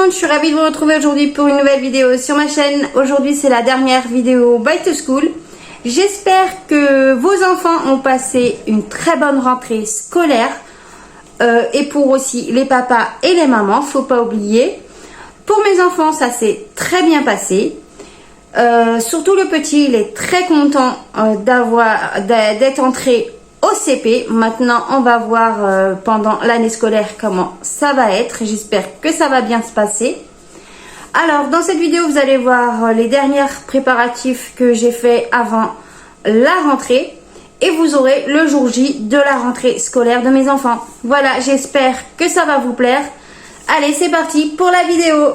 monde, je suis ravie de vous retrouver aujourd'hui pour une nouvelle vidéo sur ma chaîne. Aujourd'hui c'est la dernière vidéo Bike to School. J'espère que vos enfants ont passé une très bonne rentrée scolaire. Et pour aussi les papas et les mamans, faut pas oublier. Pour mes enfants ça s'est très bien passé. Surtout le petit, il est très content d'être entré au CP. Maintenant, on va voir pendant l'année scolaire comment ça va être. J'espère que ça va bien se passer. Alors, dans cette vidéo, vous allez voir les derniers préparatifs que j'ai fait avant la rentrée. Et vous aurez le jour J de la rentrée scolaire de mes enfants. Voilà, j'espère que ça va vous plaire. Allez, c'est parti pour la vidéo.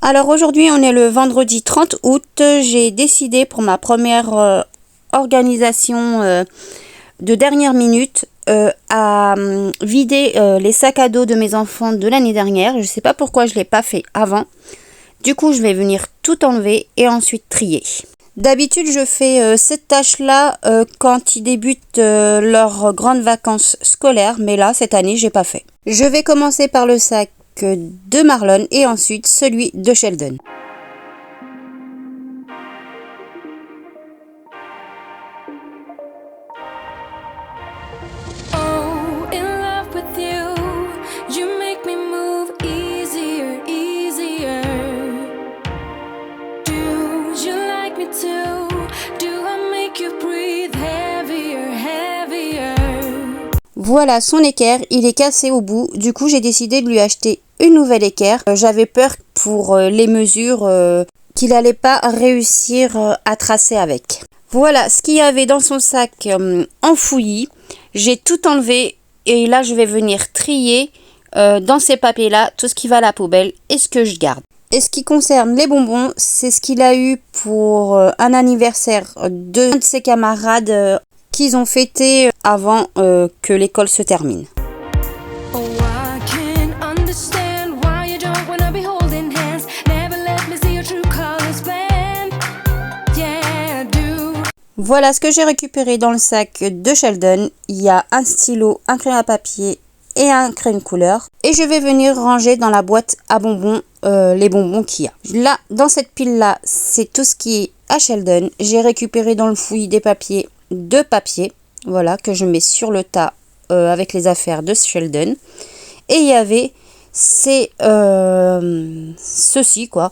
Alors aujourd'hui, on est le vendredi 30 août. J'ai décidé pour ma première organisation de dernière minute à vider les sacs à dos de mes enfants de l'année dernière. Je ne sais pas pourquoi je ne l'ai pas fait avant. Du coup, je vais venir tout enlever et ensuite trier. D'habitude, je fais cette tâche-là quand ils débutent leurs grandes vacances scolaires. Mais là, cette année, je n'ai pas fait. Je vais commencer par le sac de Marlon et ensuite celui de Sheldon. Voilà son équerre, il est cassé au bout, du coup j'ai décidé de lui acheter une nouvelle équerre. J'avais peur pour les mesures qu'il n'allait pas réussir à tracer avec. Voilà ce qu'il y avait dans son sac enfoui, j'ai tout enlevé et là je vais venir trier dans ces papiers là tout ce qui va à la poubelle et ce que je garde. Et ce qui concerne les bonbons, c'est ce qu'il a eu pour un anniversaire de ses camarades qu'ils ont fêté avant que l'école se termine. Voilà ce que j'ai récupéré dans le sac de Sheldon. Il y a un stylo, un crayon à papier et un crayon de couleur. Et je vais venir ranger dans la boîte à bonbons les bonbons qu'il y a. Là, dans cette pile-là, c'est tout ce qui est à Sheldon. J'ai récupéré dans le fouillis des papiers, deux papiers, voilà, que je mets sur le tas avec les affaires de Sheldon. Et il y avait ceci, quoi.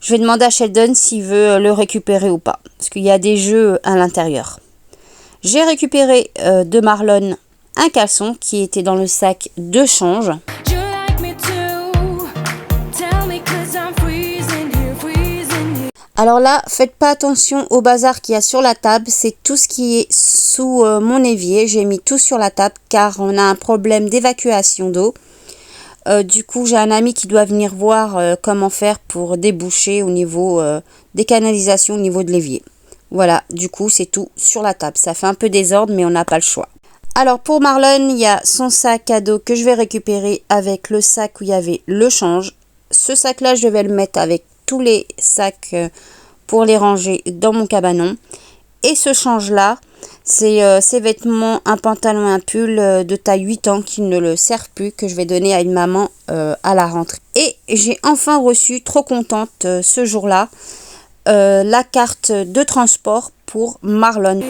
Je vais demander à Sheldon s'il veut le récupérer ou pas, parce qu'il y a des jeux à l'intérieur. J'ai récupéré de Marlon un caleçon qui était dans le sac de change. Alors là, faites pas attention au bazar qu'il y a sur la table, c'est tout ce qui est sous mon évier. J'ai mis tout sur la table car on a un problème d'évacuation d'eau. Du coup, j'ai un ami qui doit venir voir comment faire pour déboucher au niveau des canalisations, au niveau de l'évier. Voilà, du coup, c'est tout sur la table. Ça fait un peu désordre, mais on n'a pas le choix. Alors, pour Marlon, il y a son sac à dos que je vais récupérer avec le sac où il y avait le change. Ce sac-là, je vais le mettre avec tous les sacs pour les ranger dans mon cabanon. Et ce change-là, c'est ses vêtements, un pantalon et un pull de taille 8 ans qui ne le servent plus, que je vais donner à une maman à la rentrée. Et j'ai enfin reçu, trop contente ce jour-là, la carte de transport pour Marlon.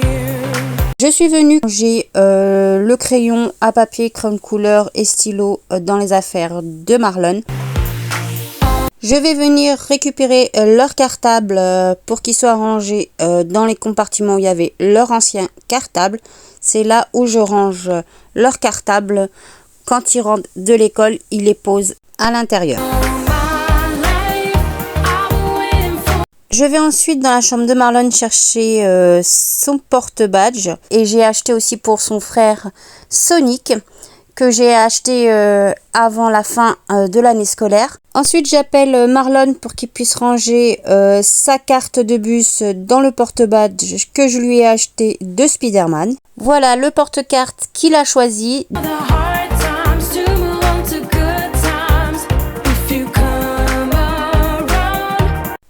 Je suis venue ranger le crayon à papier, crayon de couleur et stylo dans les affaires de Marlon. Je vais venir récupérer leur cartable pour qu'ils soient rangés dans les compartiments où il y avait leur ancien cartable. C'est là où je range leur cartable. Quand ils rentrent de l'école, ils les posent à l'intérieur. Je vais ensuite dans la chambre de Marlon chercher son porte-badge. Et j'ai acheté aussi pour son frère Sonic, que j'ai acheté avant la fin de l'année scolaire. Ensuite, j'appelle Marlon pour qu'il puisse ranger sa carte de bus dans le porte-badge que je lui ai acheté de Spider-Man. Voilà le porte-carte qu'il a choisi.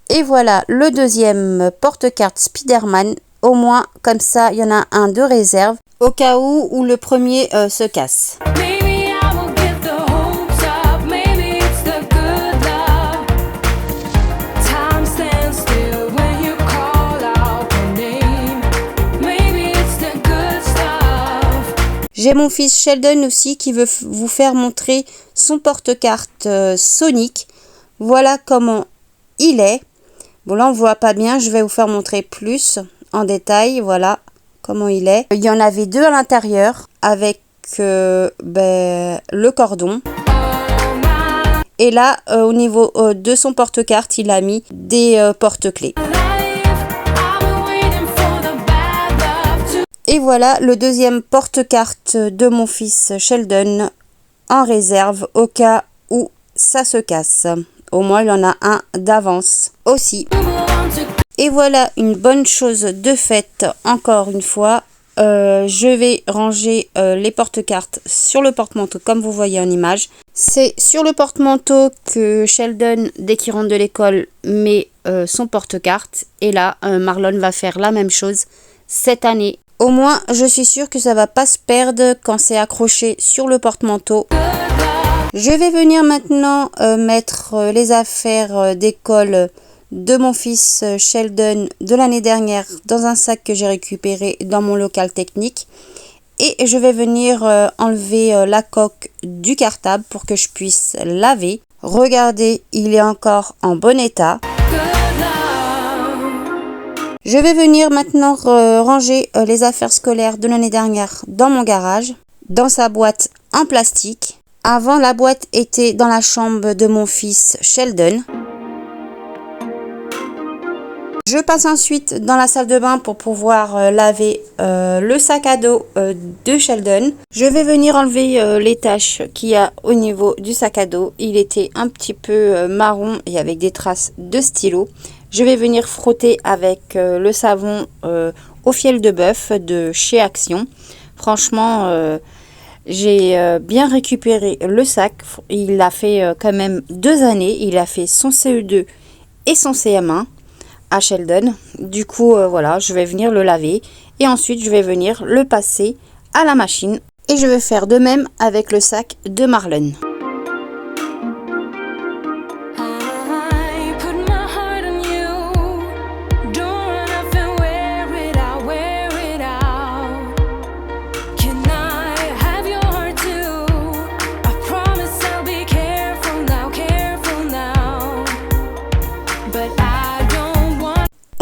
Et voilà le deuxième porte-carte Spider-Man. Au moins, comme ça, il y en a un de réserve au cas où le premier se casse. J'ai mon fils Sheldon aussi qui veut vous faire montrer son porte-carte Sonic. Voilà comment il est. Bon là on ne voit pas bien, je vais vous faire montrer plus en détail. Voilà comment il est. Il y en avait 2 à l'intérieur avec le cordon. Et là au niveau de son porte-carte, il a mis des porte-clés. Et voilà le deuxième porte-carte de mon fils Sheldon en réserve au cas où ça se casse. Au moins il en a un d'avance aussi. Et voilà une bonne chose de faite encore une fois. Je vais ranger les porte-cartes sur le porte-manteau comme vous voyez en image. C'est sur le porte-manteau que Sheldon, dès qu'il rentre de l'école, met son porte-carte. Et là, Marlon va faire la même chose cette année. Au moins, je suis sûre que ça va pas se perdre quand c'est accroché sur le porte-manteau. Je vais venir maintenant mettre les affaires d'école de mon fils Sheldon de l'année dernière dans un sac que j'ai récupéré dans mon local technique. Et je vais venir enlever la coque du cartable pour que je puisse laver. Regardez, il est encore en bon état. Je vais venir maintenant ranger les affaires scolaires de l'année dernière dans mon garage, dans sa boîte en plastique. Avant, la boîte était dans la chambre de mon fils Sheldon. Je passe ensuite dans la salle de bain pour pouvoir laver le sac à dos de Sheldon. Je vais venir enlever les taches qu'il y a au niveau du sac à dos. Il était un petit peu marron et avec des traces de stylo. Je vais venir frotter avec le savon au fiel de bœuf de chez Action. Franchement, j'ai bien récupéré le sac. Il a fait quand même 2 années. Il a fait son CE2 et son CM1 à Sheldon. Du coup, voilà, je vais venir le laver. Et ensuite, je vais venir le passer à la machine. Et je vais faire de même avec le sac de Marlon.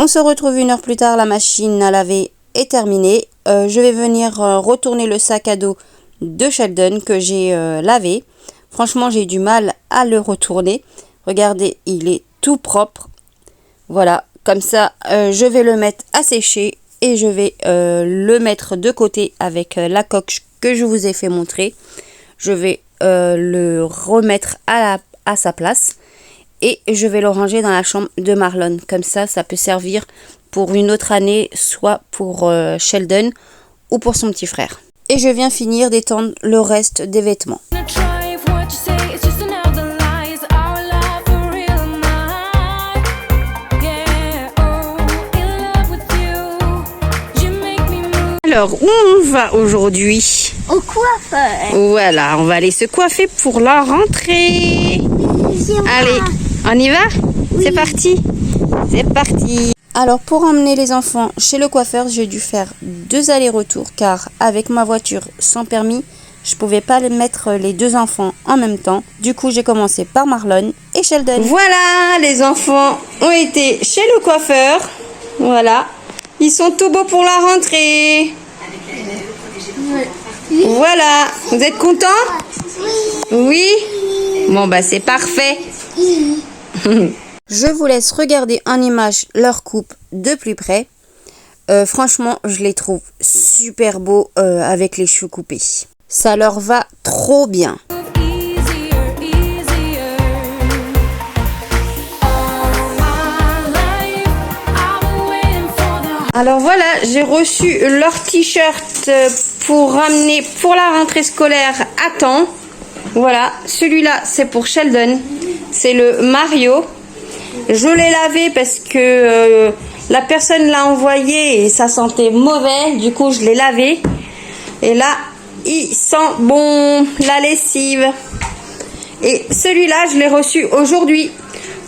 On se retrouve 1 heure plus tard, la machine à laver est terminée. Je vais venir retourner le sac à dos de Sheldon que j'ai lavé. Franchement, j'ai du mal à le retourner. Regardez, il est tout propre. Voilà, comme ça, je vais le mettre à sécher et je vais le mettre de côté avec la coque que je vous ai fait montrer. Je vais le remettre à sa place. Et je vais le ranger dans la chambre de Marlon. Comme ça, ça peut servir pour une autre année, soit pour Sheldon ou pour son petit frère. Et je viens finir d'étendre le reste des vêtements. Alors, où on va aujourd'hui? Au coiffeur. Voilà, on va aller se coiffer pour la rentrée. Allez, on y va? Oui. C'est parti. C'est parti. Alors, pour emmener les enfants chez le coiffeur, j'ai dû faire 2 allers-retours car avec ma voiture sans permis, je pouvais pas mettre les 2 enfants en même temps. Du coup, j'ai commencé par Marlon et Sheldon. Voilà, les enfants ont été chez le coiffeur. Voilà, ils sont tout beaux pour la rentrée. Oui. Voilà, vous êtes contents? Oui. Bon, bah c'est parfait. Je vous laisse regarder en image leur coupe de plus près. Franchement, je les trouve super beaux avec les cheveux coupés. Ça leur va trop bien. Alors voilà, j'ai reçu leur t-shirt pour ramener pour la rentrée scolaire à temps. Voilà, celui-là c'est pour Sheldon, c'est le Mario. Je l'ai lavé parce que la personne l'a envoyé et ça sentait mauvais, du coup je l'ai lavé. Et là, il sent bon la lessive. Et celui-là, je l'ai reçu aujourd'hui.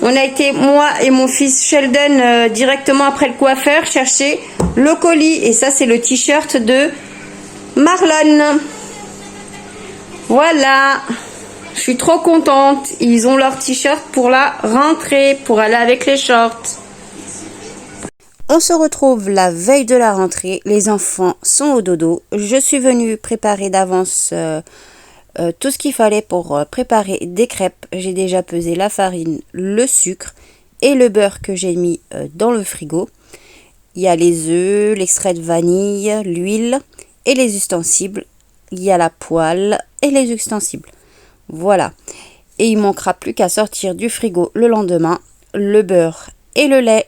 On a été, moi et mon fils Sheldon, directement après le coiffeur, chercher le colis. Et ça, c'est le t-shirt de Marlon. Voilà, je suis trop contente. Ils ont leur t-shirt pour la rentrée, pour aller avec les shorts. On se retrouve la veille de la rentrée. Les enfants sont au dodo. Je suis venue préparer d'avance tout ce qu'il fallait pour préparer des crêpes. J'ai déjà pesé la farine, le sucre et le beurre que j'ai mis dans le frigo. Il y a les œufs, l'extrait de vanille, l'huile et les ustensiles. Il y a la poêle et les ustensiles. Voilà. Et il manquera plus qu'à sortir du frigo le lendemain le beurre et le lait.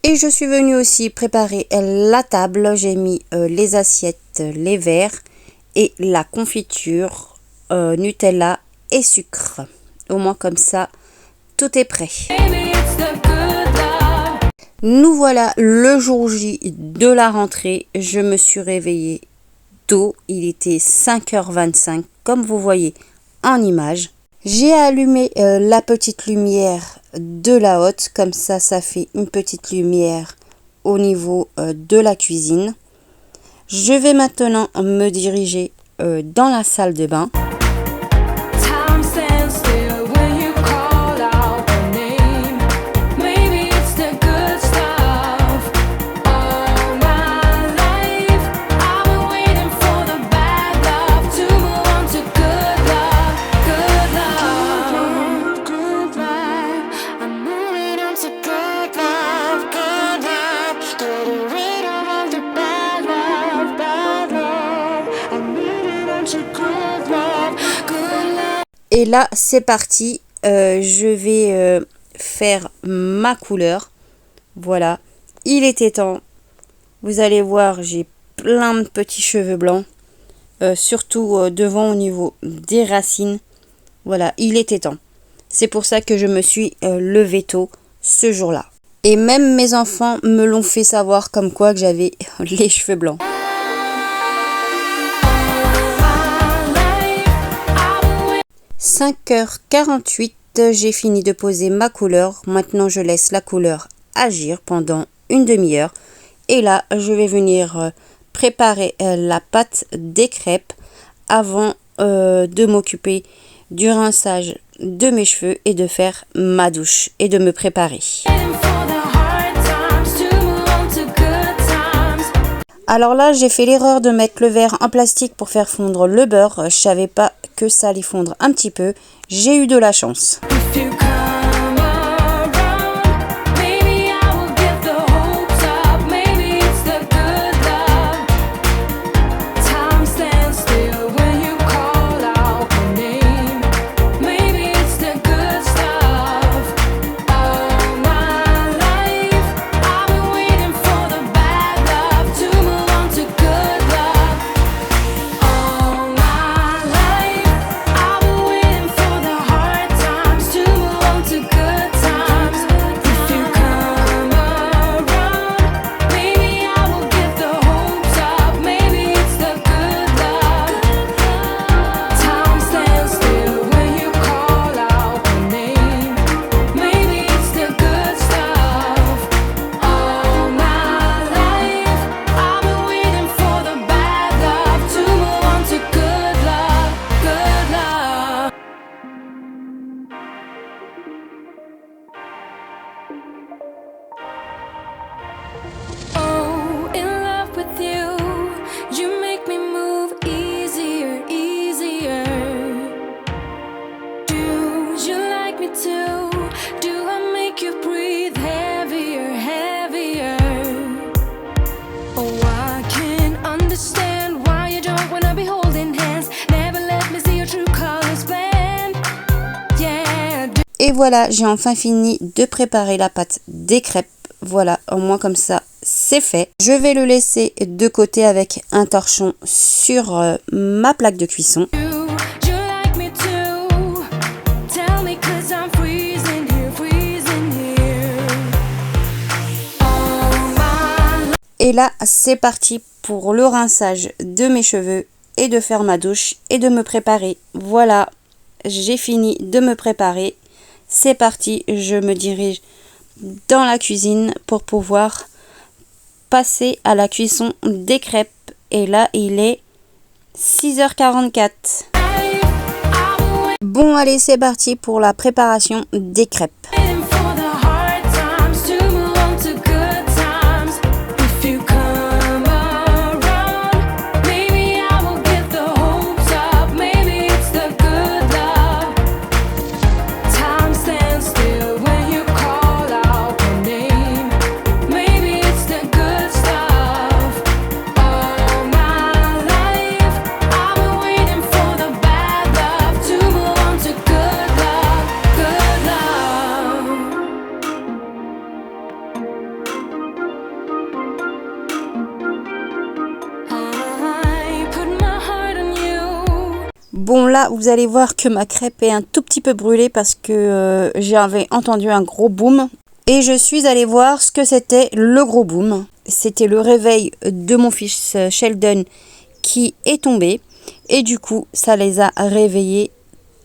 Et je suis venue aussi préparer la table. J'ai mis les assiettes, les verres et la confiture, Nutella et sucre. Au moins comme ça, tout est prêt. Nous voilà le jour J de la rentrée. Je me suis réveillée tôt. Il était 5h25 comme vous voyez en image. J'ai allumé la petite lumière de la hotte. Comme ça fait une petite lumière au niveau de la cuisine. Je vais maintenant me diriger dans la salle de bain. Et là, c'est parti. Je vais faire ma couleur. Voilà. Il était temps. Vous allez voir, j'ai plein de petits cheveux blancs. Surtout devant au niveau des racines. Voilà, il était temps. C'est pour ça que je me suis levée tôt ce jour-là. Et même mes enfants me l'ont fait savoir comme quoi que j'avais les cheveux blancs. 5h48, j'ai fini de poser ma couleur. Maintenant, je laisse la couleur agir pendant une demi-heure. Et là, je vais venir préparer la pâte des crêpes avant de m'occuper du rinçage de mes cheveux et de faire ma douche et de me préparer. Alors là, j'ai fait l'erreur de mettre le verre en plastique pour faire fondre le beurre. Je savais pas que ça allait fondre un petit peu. J'ai eu de la chance. Et voilà, j'ai enfin fini de préparer la pâte des crêpes. Voilà, au moins comme ça, c'est fait. Je vais le laisser de côté avec un torchon sur ma plaque de cuisson. Et là, c'est parti pour le rinçage de mes cheveux et de faire ma douche et de me préparer. Voilà, j'ai fini de me préparer. C'est parti, je me dirige dans la cuisine pour pouvoir passer à la cuisson des crêpes. Et là, il est 6h44. Bon, allez, c'est parti pour la préparation des crêpes. Bon, là, vous allez voir que ma crêpe est un tout petit peu brûlée parce que j'avais entendu un gros boom. Et je suis allée voir ce que c'était le gros boom. C'était le réveil de mon fils Sheldon qui est tombé. Et du coup, ça les a réveillés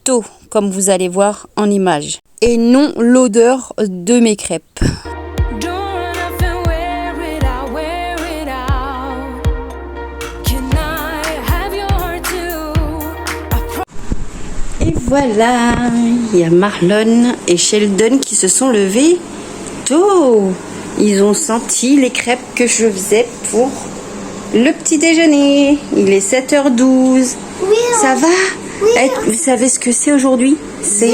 tôt, comme vous allez voir en image. Et non l'odeur de mes crêpes. Et voilà, il y a Marlon et Sheldon qui se sont levés tôt. Ils ont senti les crêpes que je faisais pour le petit déjeuner. Il est 7h12. Oui, ça va? Oui, vous savez ce que c'est aujourd'hui? C'est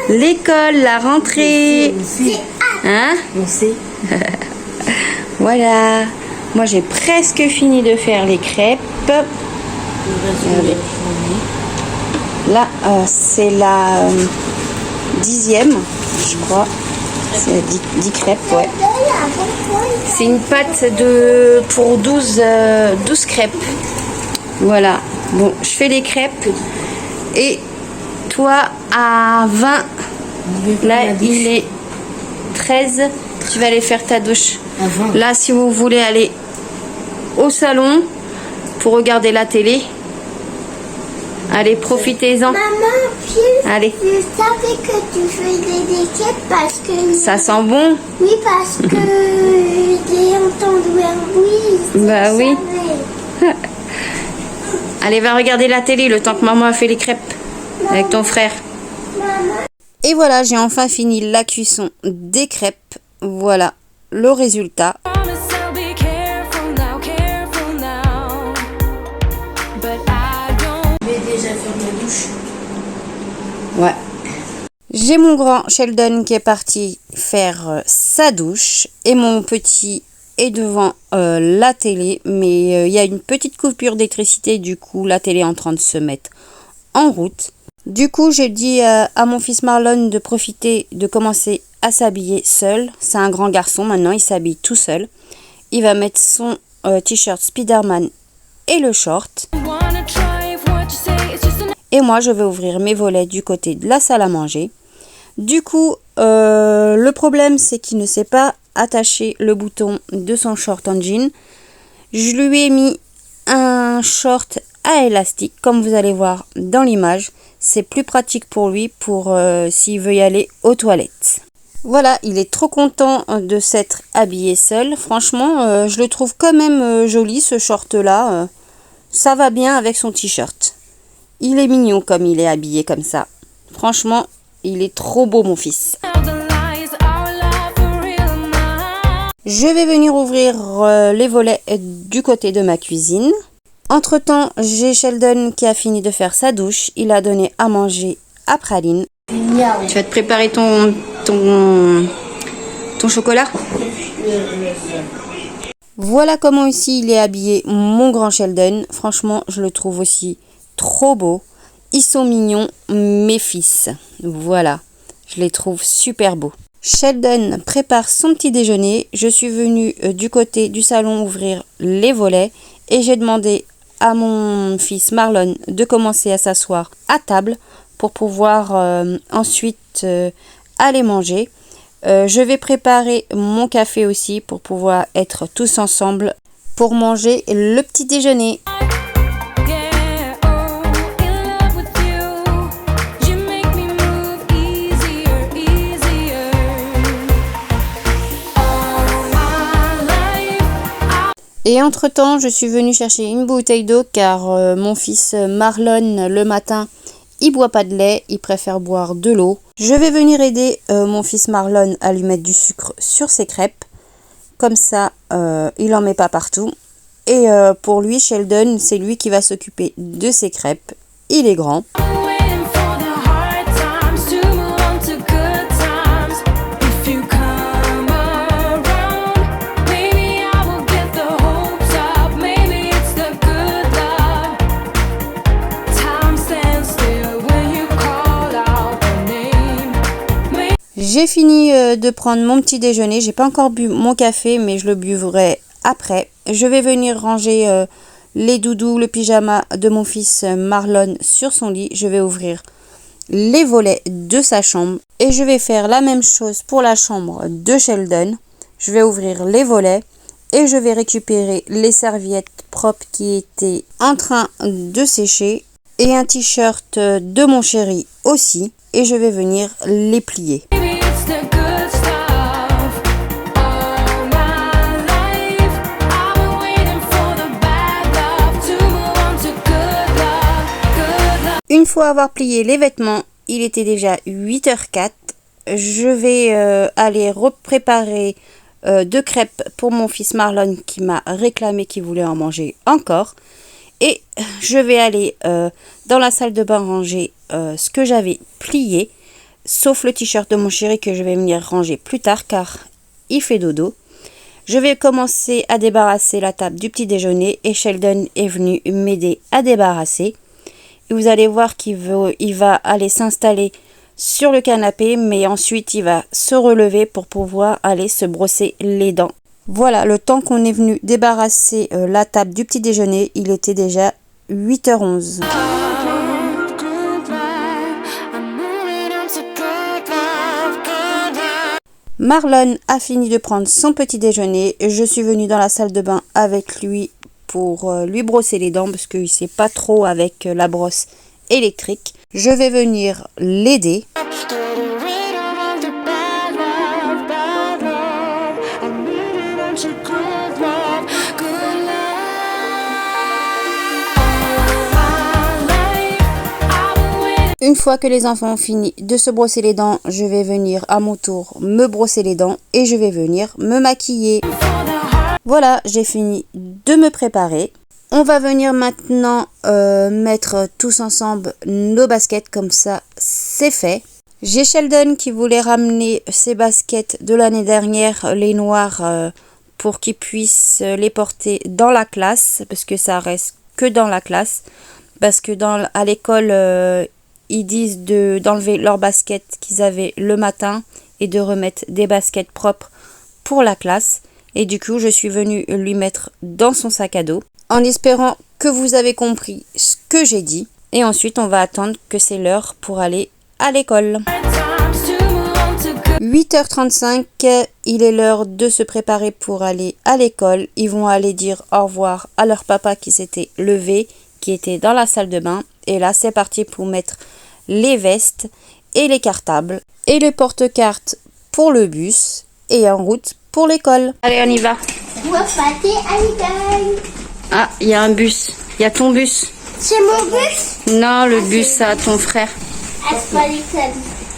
l'école, la rentrée. Hein? Voilà. Moi, j'ai presque fini de faire les crêpes. Regardez. Là, c'est la 10e, je crois. C'est 10 crêpes, ouais. C'est une pâte pour 12 crêpes. Voilà. Bon, je fais les crêpes. Et toi, à 20, là, il est 13. Tu vas aller faire ta douche. Là, si vous voulez aller au salon pour regarder la télé, allez, profitez-en. Maman, allez. Je savais que tu faisais des crêpes parce que... Ça sent bon? Oui, parce que j'ai entendu un bruit. Bah oui. Allez, va regarder la télé le temps que maman a fait les crêpes avec ton frère. Maman. Et voilà, j'ai enfin fini la cuisson des crêpes. Voilà le résultat. Ouais. J'ai mon grand Sheldon qui est parti faire sa douche et mon petit est devant la télé, mais il y a une petite coupure d'électricité, du coup la télé est en train de se mettre en route. Du coup, j'ai dit à mon fils Marlon de profiter de commencer à s'habiller seul. C'est un grand garçon maintenant, il s'habille tout seul. Il va mettre son t-shirt Spider-Man et le short. Et moi, je vais ouvrir mes volets du côté de la salle à manger. Du coup, le problème, c'est qu'il ne sait pas attacher le bouton de son short en jean. Je lui ai mis un short à élastique, comme vous allez voir dans l'image. C'est plus pratique pour lui pour s'il veut y aller aux toilettes. Voilà, il est trop content de s'être habillé seul. Franchement, je le trouve quand même joli, ce short-là. Ça va bien avec son t-shirt. Il est mignon comme il est habillé comme ça. Franchement, il est trop beau, mon fils. Je vais venir ouvrir les volets du côté de ma cuisine. Entre-temps, j'ai Sheldon qui a fini de faire sa douche. Il a donné à manger à Praline. Tu vas te préparer ton chocolat? Voilà comment ici il est habillé, mon grand Sheldon. Franchement, je le trouve aussi trop beau. Ils sont mignons, mes fils. Voilà, je les trouve super beaux. Sheldon prépare son petit déjeuner. Je suis venue du côté du salon ouvrir les volets et j'ai demandé à mon fils Marlon de commencer à s'asseoir à table pour pouvoir ensuite aller manger. Je vais préparer mon café aussi pour pouvoir être tous ensemble pour manger le petit déjeuner. Et entre-temps, je suis venue chercher une bouteille d'eau car mon fils Marlon, le matin, il boit pas de lait, il préfère boire de l'eau. Je vais venir aider mon fils Marlon à lui mettre du sucre sur ses crêpes. Comme ça, il en met pas partout. Et pour lui, Sheldon, c'est lui qui va s'occuper de ses crêpes. Il est grand. J'ai fini de prendre mon petit déjeuner. J'ai pas encore bu mon café, mais je le buvrai après. Je vais venir ranger les doudous, le pyjama de mon fils Marlon sur son lit. Je vais ouvrir les volets de sa chambre et je vais faire la même chose pour la chambre de Sheldon. Je vais ouvrir les volets et je vais récupérer les serviettes propres qui étaient en train de sécher et un t-shirt de mon chéri aussi, et je vais venir les plier. Une fois avoir plié les vêtements, il était déjà 8h04. Je vais aller préparer 2 crêpes pour mon fils Marlon qui m'a réclamé qu'il voulait en manger encore. Et je vais aller dans la salle de bain ranger ce que j'avais plié, sauf le t-shirt de mon chéri que je vais venir ranger plus tard car il fait dodo. Je vais commencer à débarrasser la table du petit déjeuner et Sheldon est venu m'aider à débarrasser. Et vous allez voir qu'il va aller s'installer sur le canapé, mais ensuite il va se relever pour pouvoir aller se brosser les dents. Voilà, le temps qu'on est venu débarrasser la table du petit déjeuner, il était déjà 8h11. Marlon a fini de prendre son petit déjeuner. Je suis venue dans la salle de bain avec lui pour lui brosser les dents parce qu'il ne sait pas trop avec la brosse électrique. Je vais venir l'aider. Une fois que les enfants ont fini de se brosser les dents, je vais venir à mon tour me brosser les dents et je vais venir me maquiller. Voilà, j'ai fini de me préparer. On va venir maintenant mettre tous ensemble nos baskets, comme ça c'est fait. J'ai Sheldon qui voulait ramener ses baskets de l'année dernière, les noires, pour qu'il puisse les porter dans la classe, parce que ça reste que dans la classe. Parce que à l'école, ils disent d'enlever leurs baskets qu'ils avaient le matin et de remettre des baskets propres pour la classe. Et du coup, je suis venue lui mettre dans son sac à dos en espérant que vous avez compris ce que j'ai dit. Et ensuite, on va attendre que c'est l'heure pour aller à l'école. 8h35, il est l'heure de se préparer pour aller à l'école. Ils vont aller dire au revoir à leur papa qui s'était levé, qui était dans la salle de bain. Et là, c'est parti pour mettre les vestes et les cartables et les porte-cartes pour le bus et en route pour l'école. Allez, on y va. Ah, il y a un bus. Il y a ton bus. C'est mon bus? Non, le bus, ça a ton frère. Ah, c'est pas les ça.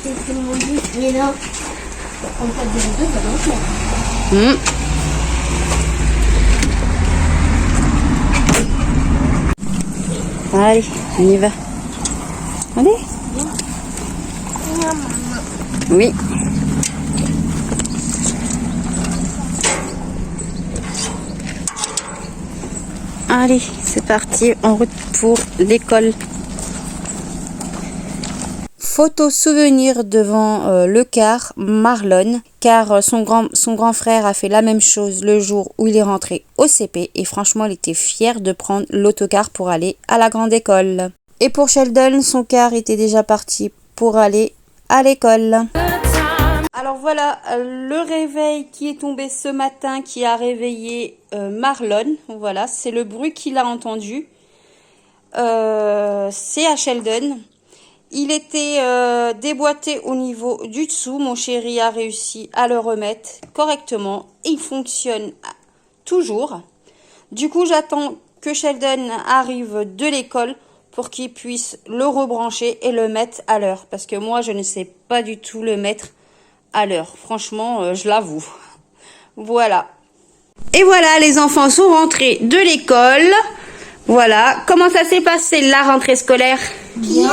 C'est mon bus, mais non. On peut dire deux, ça va. Allez, on y va. Allez. Oui. Allez, c'est parti, en route pour l'école. Photo souvenir devant le car Marlon, car son grand frère a fait la même chose le jour où il est rentré au CP et franchement il était fier de prendre l'autocar pour aller à la grande école. Et pour Sheldon, son car était déjà parti pour aller à l'école. Alors voilà, le réveil qui est tombé ce matin qui a réveillé Marlon. Voilà, c'est le bruit qu'il a entendu. C'est à Sheldon. Il était déboîté au niveau du dessous. Mon chéri a réussi à le remettre correctement. Il fonctionne toujours. Du coup, j'attends que Sheldon arrive de l'école pour qu'il puisse le rebrancher et le mettre à l'heure. Parce que moi, je ne sais pas du tout le mettre à l'heure. Franchement, je l'avoue. Voilà. Et voilà, les enfants sont rentrés de l'école. Voilà. Comment ça s'est passé la rentrée scolaire? Bien.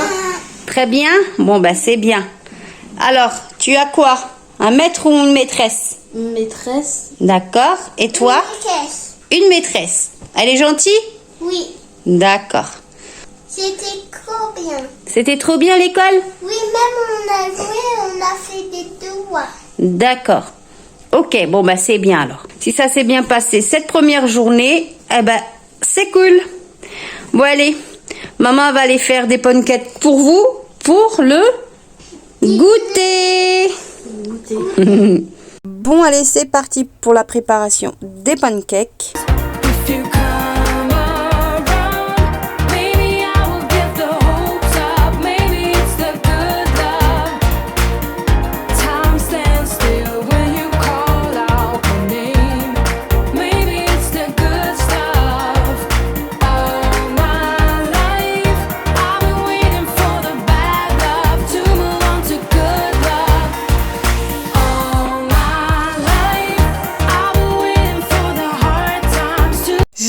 Très bien. Bon, bah c'est bien. Alors, tu as quoi? Un maître ou une maîtresse? Une maîtresse. D'accord. Et toi? Maîtresse. Une maîtresse. Elle est gentille? Oui. D'accord. C'était trop bien. C'était trop bien l'école? Oui, même on a joué, on a fait des devoirs. D'accord. Ok, bon bah c'est bien alors. Si ça s'est bien passé cette première journée, eh ben c'est cool. Bon allez, maman va aller faire des pancakes pour vous, pour le goûter. Bon allez, c'est parti pour la préparation des pancakes.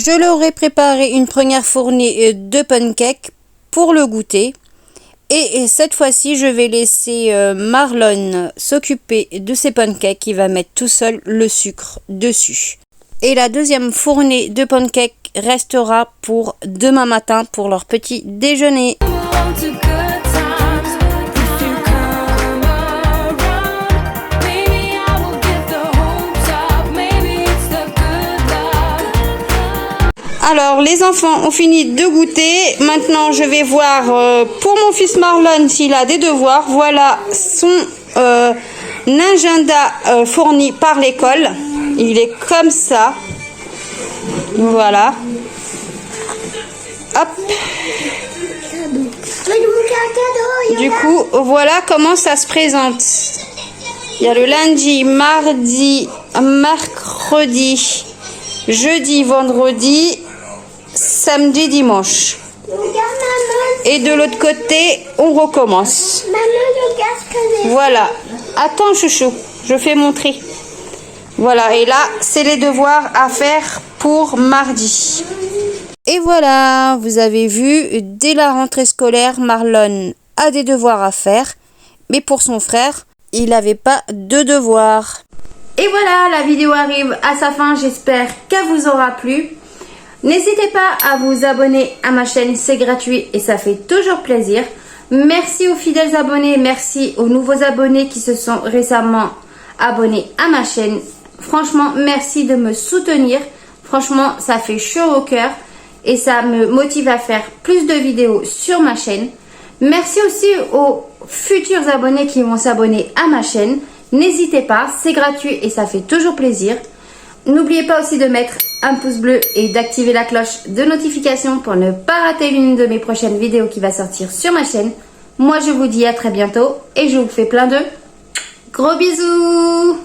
Je leur ai préparé une première fournée de pancakes pour le goûter. Et cette fois-ci, je vais laisser Marlon s'occuper de ces pancakes. Il va mettre tout seul le sucre dessus. Et la deuxième fournée de pancakes restera pour demain matin pour leur petit déjeuner. Alors, les enfants ont fini de goûter. Maintenant, je vais voir pour mon fils Marlon s'il a des devoirs. Voilà son agenda fourni par l'école. Il est comme ça. Voilà. Hop. Du coup, voilà comment ça se présente. Il y a le lundi, mardi, mercredi, jeudi, vendredi, samedi, dimanche. Et de l'autre côté, on recommence. Voilà. Attends, chouchou, je fais mon tri. Voilà, et là, c'est les devoirs à faire pour mardi. Et voilà, vous avez vu, dès la rentrée scolaire, Marlon a des devoirs à faire. Mais pour son frère, il n'avait pas de devoirs. Et voilà, la vidéo arrive à sa fin. J'espère qu'elle vous aura plu. N'hésitez pas à vous abonner à ma chaîne, c'est gratuit et ça fait toujours plaisir. Merci aux fidèles abonnés, merci aux nouveaux abonnés qui se sont récemment abonnés à ma chaîne. Franchement, merci de me soutenir. Franchement, ça fait chaud au cœur et ça me motive à faire plus de vidéos sur ma chaîne. Merci aussi aux futurs abonnés qui vont s'abonner à ma chaîne. N'hésitez pas, c'est gratuit et ça fait toujours plaisir. N'oubliez pas aussi de mettre un pouce bleu et d'activer la cloche de notification pour ne pas rater l'une de mes prochaines vidéos qui va sortir sur ma chaîne. Moi, je vous dis à très bientôt et je vous fais plein de gros bisous.